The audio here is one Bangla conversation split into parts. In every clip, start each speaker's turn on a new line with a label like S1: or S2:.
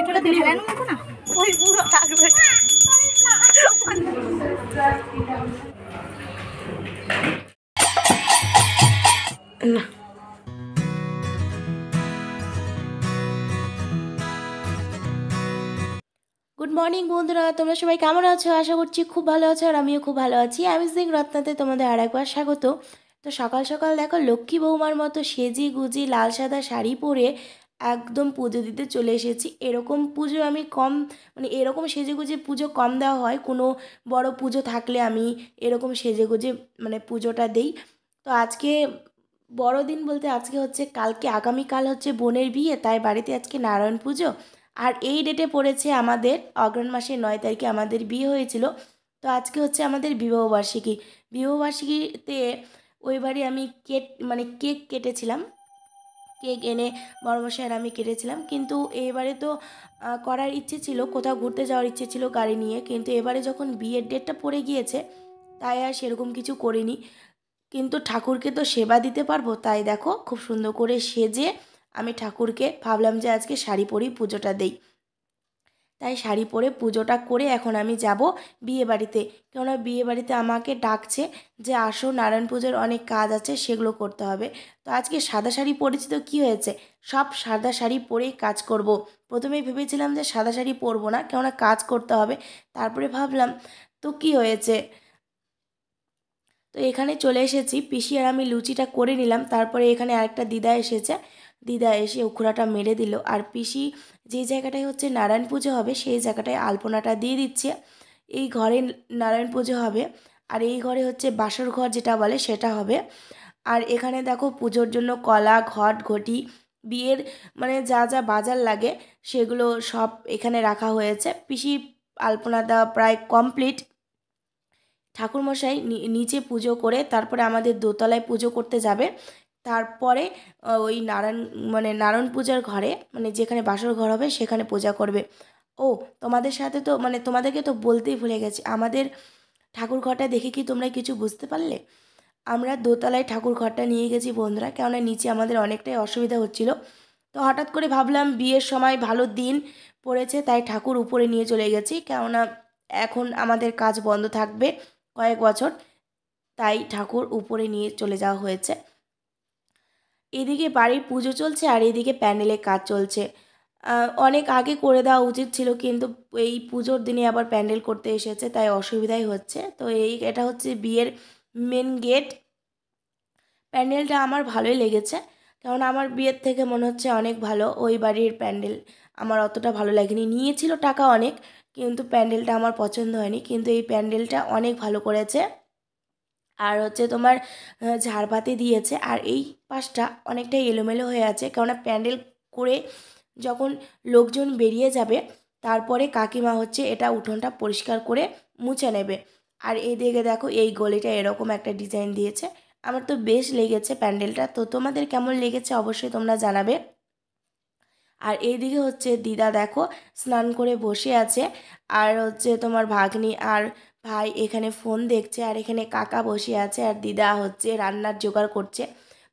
S1: ভিডিওটা দিলে না ওই পুরো থাকবে না। গুড মর্নিং বন্ধুরা, তোমরা সবাই কেমন আছো? আশা করছি খুব ভালো আছো, আর আমিও খুব ভালো আছি। অ্যামেজিং রত্নাতে তোমাদের আর একবার স্বাগত। তো সকাল সকাল দেখো লক্ষ্মী বৌমার মতো সেজি গুজি লাল সাদা শাড়ি পরে একদম পুজো দিতে চলে এসেছি। এরকম পুজো আমি কম, মানে এরকম সেজে গুজে পুজো কম দেওয়া হয়। কোনো বড় পুজো থাকলে আমি এরকম সেজে গুজে মানে পুজোটা দেই। তো আজকে বড়দিন বলতে আজকে হচ্ছে কালকে, আগামীকাল হচ্ছে বোনের বিয়ে, তাই বাড়িতে আজকে নারায়ণ পুজো। আর এই ডেটে পড়েছে আমাদের অগ্রহায়ণ মাসের 9 তারিখে আমাদের বিয়ে হয়েছিল। তো আজকে হচ্ছে আমাদের বিবাহবার্ষিকী। বিবাহবার্ষিকীতে ওই বাড়ি আমি কেক কেটেছিলাম। কেক এনে বড়মশাই আর আমি কেটেছিলাম। কিন্তু এবারে তো করার ইচ্ছে ছিল, কোথাও ঘুরতে যাওয়ার ইচ্ছে ছিল গাড়ি নিয়ে, কিন্তু এবারে যখন বিয়ের ডেটটা পড়ে গিয়েছে তাই আর সেরকম কিছু করিনি। কিন্তু ঠাকুরকে তো সেবা দিতে পারবো, তাই দেখো খুব সুন্দর করে সেজে আমি ঠাকুরকে ভাবলাম যে আজকে শাড়ি পরেই পুজোটা দেই। তাই শাড়ি পরে পুজোটা করে এখন আমি যাব বিয়ে বাড়িতে। কেননা বিয়ে বাড়িতে আমাকে ডাকছে যে আসো, নারায়ণ পুজোর অনেক কাজ আছে, সেগুলো করতে হবে। তো আজকে সাদা শাড়ি পরেছি, তো কী হয়েছে, সব সাদা শাড়ি পরেই কাজ করব। প্রথমেই ভেবেছিলাম যে সাদা শাড়ি পরবো না, কেননা কাজ করতে হবে। তারপরে ভাবলাম তো কী হয়েছে, তো এখানে চলে এসেছি। পিসি আর আমি লুচিটা করে নিলাম। তারপরে এখানে আরেকটা দিদা এসেছে, দিদা এসে উখুড়াটা মেরে দিল। আর পিসি যেই জায়গাটায় হচ্ছে নারায়ণ পুজো হবে সেই জায়গাটায় আলপনাটা দিয়ে দিচ্ছে। এই ঘরে নারায়ণ পুজো হবে, আর এই ঘরে হচ্ছে বাসর ঘর যেটা বলে সেটা হবে। আর এখানে দেখো পুজোর জন্য কলা, ঘট, ঘটি, বিয়ের মানে যা যা বাজার লাগে সেগুলো সব এখানে রাখা হয়েছে। পিসি আলপনা দেওয়া প্রায় কমপ্লিট। ঠাকুরমশাই নিচে পুজো করে তারপরে আমাদের দোতলায় পুজো করতে যাবে। তারপরে ওই নারায়ণ পূজার ঘরে, মানে যেখানে বাসর ঘর হবে সেখানে পূজা করবে। ও, তোমাদের সাথে তো তোমাদেরকে তো বলতেই ভুলে গেছি, আমাদের ঠাকুর ঘরটা দেখে কি তোমরা কিছু বুঝতে পারলে? আমরা দোতলায় ঠাকুর ঘরটা নিয়ে গেছি বন্ধুরা, কেননা নিচে আমাদের অনেকটাই অসুবিধা হচ্ছিল। তো হঠাৎ করে ভাবলাম বিয়ের সময় ভালো দিন পড়েছে, তাই ঠাকুর উপরে নিয়ে চলে গেছি, কেননা এখন আমাদের কাজ বন্ধ থাকবে কয়েক বছর, তাই ঠাকুর উপরে নিয়ে চলে যাওয়া হয়েছে। এদিকে বাড়ির পুজো চলছে আর এদিকে প্যান্ডেলের কাজ চলছে। অনেক আগে করে দেওয়া উচিত ছিল, কিন্তু এই পুজোর দিনে আবার প্যান্ডেল করতে এসেছে, তাই অসুবিধাই হচ্ছে। তো এটা হচ্ছে বিয়ের মেন গেট। প্যান্ডেলটা আমার ভালোই লেগেছে, কারণ আমার বিয়ের থেকে মনে হচ্ছে অনেক ভালো ওই বাড়ির প্যান্ডেল। আমার অতটা ভালো লাগেনি, নিয়েছিল টাকা অনেক, কিন্তু প্যান্ডেলটা আমার পছন্দ হয়নি। কিন্তু এই প্যান্ডেলটা অনেক ভালো করেছে। আর হচ্ছে তোমার ঝাড়বাতি দিয়েছে, আর এই পাশটা অনেকটাই এলোমেলো হয়ে আছে, কেননা প্যান্ডেল করে যখন লোকজন বেরিয়ে যাবে তারপরে কাকিমা হচ্ছে এটা উঠোনটা পরিষ্কার করে মুছে নেবে। আর এইদিকে দেখো এই গলিটা এরকম একটা ডিজাইন দিয়েছে, আমার তো বেশ লেগেছে প্যান্ডেলটা। তো তোমাদের কেমন লেগেছে অবশ্যই তোমরা জানাবে। আর এইদিকে হচ্ছে দিদা দেখো স্নান করে বসে আছে, আর হচ্ছে তোমার ভাগ্নি আর ভাই এখানে ফোন দেখছে, আর এখানে কাকা বসে আছে, আর দিদা হচ্ছে রান্নার জোগাড় করছে,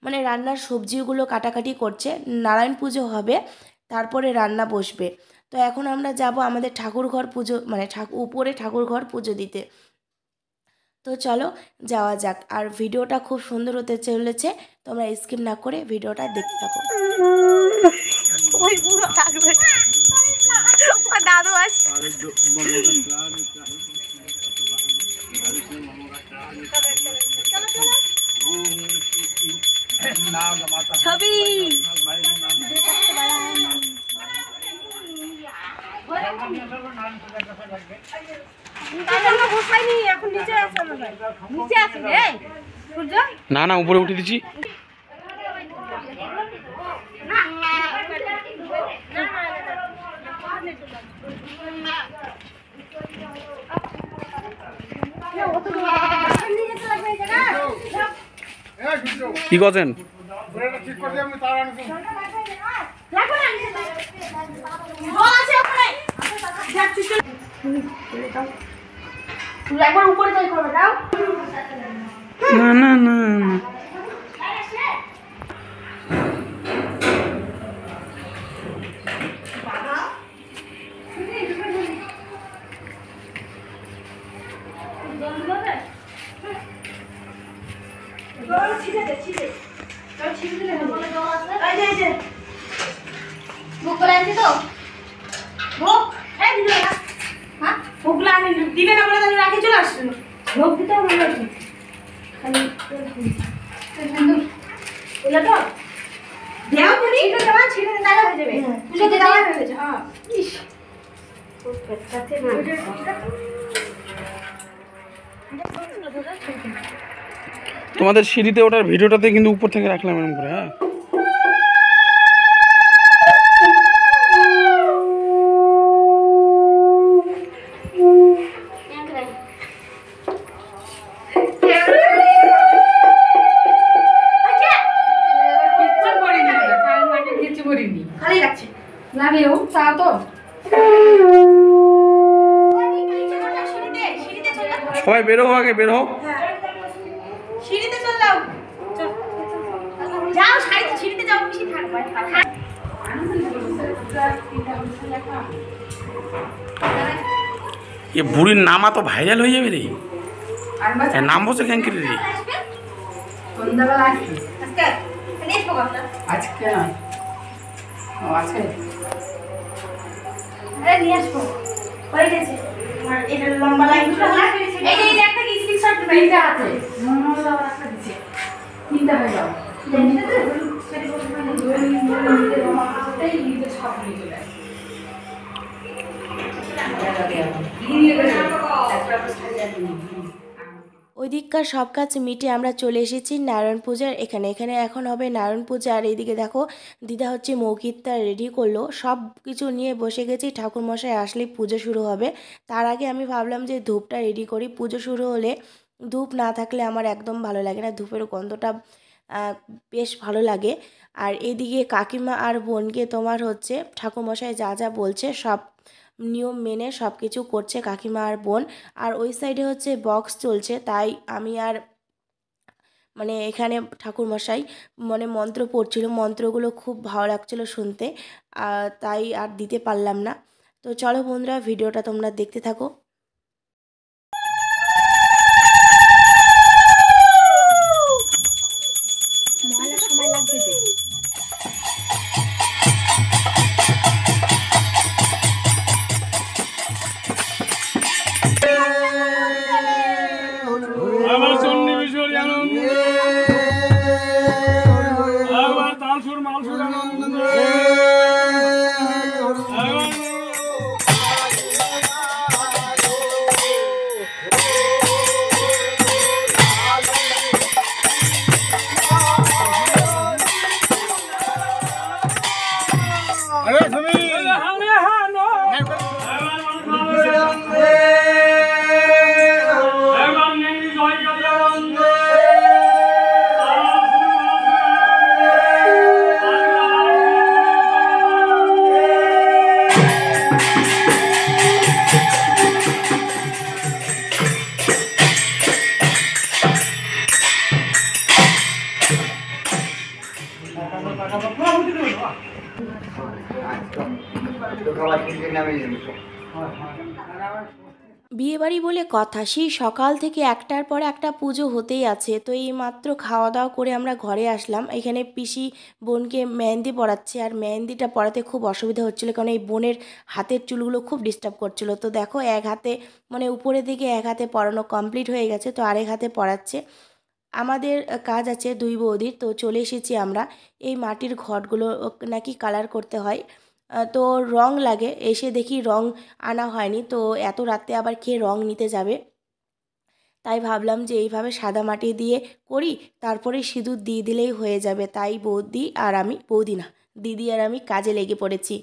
S1: মানে রান্নার সবজিগুলো কাটাকাটি করছে। নারায়ণ পুজো হবে, তারপরে রান্না বসবে। তো এখন আমরা যাব আমাদের ঠাকুর ঘর পুজো, মানে উপরে ঠাকুর ঘর পুজো দিতে। তো চলো যাওয়া যাক। আর ভিডিওটা খুব সুন্দর হতে চলেছে, তোমরা স্কিপ না করে ভিডিওটা দেখতে থাকো। ওই পুরো থাকবে দাদু আসছে। ছবি
S2: না না উপরে উঠে দিচ্ছি। কি করছেন? না না না না
S1: হয়েছে তো ভোগ এই দিদি হ্যাঁ ভোগগুলো আমি দিবে না বলে তাহলে রাখি চলে আসছিল ভোগ দিতে হবে না খালি এগুলো তো দেও তুমি এটা দেওয়া ছিঁড়ে দাঁড়া হয়ে যাবে তুই তো দাঁড়া হয়ে গেছে হ্যাঁ ইস খুব পেটটাতে না
S2: তোমাদের সিঁড়িতে ওঠার ভিডিওটাতে কিন্তু উপর থেকে রাখলাম এরকম করে। হ্যাঁ
S1: খালি লাগছে লাগলেও তা তো
S2: সবাই বেরো হো, আগে বের হো।
S1: সিঁড়িতে চল যাও যাও শাড়িতে সিঁড়িতে যাও বেশি থাকবে
S2: এ বুড়ির নামা তো ভাইরাল হয়ে যাবে রে। নাম বসে কেন রে?
S1: সন্ধ্যাবেলা আসবি আজকে নিয়ে আসবো কথা
S3: আজকে না ও আছে
S1: আরে নিয়ে আসবো হয়ে গেছে আর এটা লম্বা লাইনগুলো এই যে একটা কি স্ক্রিনশট দিবেন
S3: তিনটা আছে মনোলা রাখা দিছে তিনটা হয়ে যাও
S1: ওই দিককার সব কাজ মিটে আমরা চলে এসেছি নারায়ণ পূজার এখানে এখন হবে নারায়ণ পূজা। আর এইদিকে দেখো দিদা হচ্ছে মৌকিতটা রেডি করলো, সব কিছু নিয়ে বসে গেছি। ঠাকুরমশাই আসলেই পুজো শুরু হবে। তার আগে আমি ভাবলাম যে ধূপটা রেডি করি, পুজো শুরু হলে ধূপ না থাকলে আমার একদম ভালো লাগে না, ধূপের গন্ধটা বেশ ভালো লাগে। আর এদিকে কাকিমা আর বোনকে তোমার হচ্ছে ঠাকুরমশাই যা যা বলছে সব নিয়ম মেনে সব কিছু করছে কাকিমা আর বোন। আর ওই সাইডে হচ্ছে বক্স চলছে, তাই আমি আর মানে এখানে ঠাকুরমশাই মানে মন্ত্র পড়ছিল, মন্ত্রগুলো খুব ভালো লাগছিল শুনতে, তাই আর দিতে পারলাম না। তো চলো বন্ধুরা ভিডিওটা তোমরা দেখতে থাকো। সময় লাগবে যে
S2: আমার সন্নিবেশী আনন্দ, আবার তালসুর মালসুর আনন্দ। আরে তুমি
S1: বিয়েবাড়ি বলে কথা, সেই সকাল থেকে একটার পর একটা পুজো হতেই আছে। তো এই মাত্র খাওয়া দাওয়া করে আমরা ঘরে আসলাম। এখানে পিসি বোনকে মেহেন্দি পরাচ্ছে, আর মেহেন্দিটা পরাতে খুব অসুবিধা হচ্ছিলো কারণ এই বোনের হাতের চুলগুলো খুব ডিস্টার্ব করছিল। তো দেখো এক হাতে মানে উপরের দিকে এক হাতে পরানো কমপ্লিট হয়ে গেছে, তো আরেক হাতে পরাচ্ছে। আমাদের কাজ আছে দুই বৌদির, তো চলে এসেছি আমরা। এই মাটির ঘটগুলো নাকি কালার করতে হয়, তো রং লাগে। এসে দেখি রং আনা হয়নি, তো এত রাতে আবার কে রং নিতে যাবে, তাই ভাবলাম যে এইভাবে সাদা মাটি দিয়ে করি, তারপরে সিঁদুর দিয়ে দিলেই হয়ে যাবে। তাই বৌদি আর আমি, বৌদি না দিদি আর আমি কাজে লেগে পড়েছি।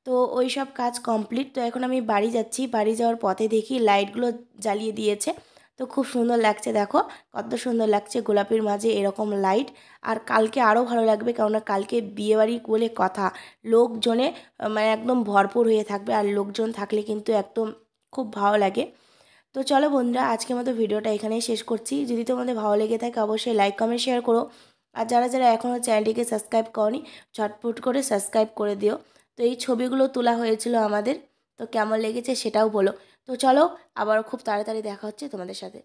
S1: তো ওই সব কাজ কমপ্লিট। তো এখন আমি বাড়ি যাচ্ছি, বাড়ি যাওয়ার পথে দেখি লাইটগুলো জ্বালিয়ে দিয়েছে, তো খুব সুন্দর লাগছে। দেখো কত সুন্দর লাগছে গোলাপির মাঝে এরকম লাইট। আর কালকে আরও ভালো লাগবে, কেননা কালকে বিয়েবাড়ি বলে কথা, লোকজনে মানে একদম ভরপুর হয়ে থাকবে, আর লোকজন থাকলে কিন্তু একদম খুব ভালো লাগে। তো চলো বন্ধুরা আজকের মতো ভিডিওটা এখানেই শেষ করছি। যদি তোমাদের ভালো লেগে থাকে অবশ্যই লাইক কমেন্ট শেয়ার করো, আর যারা যারা এখনও চ্যানেলটিকে সাবস্ক্রাইব করনি ঝটপট করে সাবস্ক্রাইব করে দিও। তো এই ছবিগুলো তোলা হয়েছিল আমাদের, তো কেমন লেগেছে সেটাও বলো। তো চলো আবার খুব তাড়াতাড়ি দেখা হচ্ছে তোমাদের সাথে।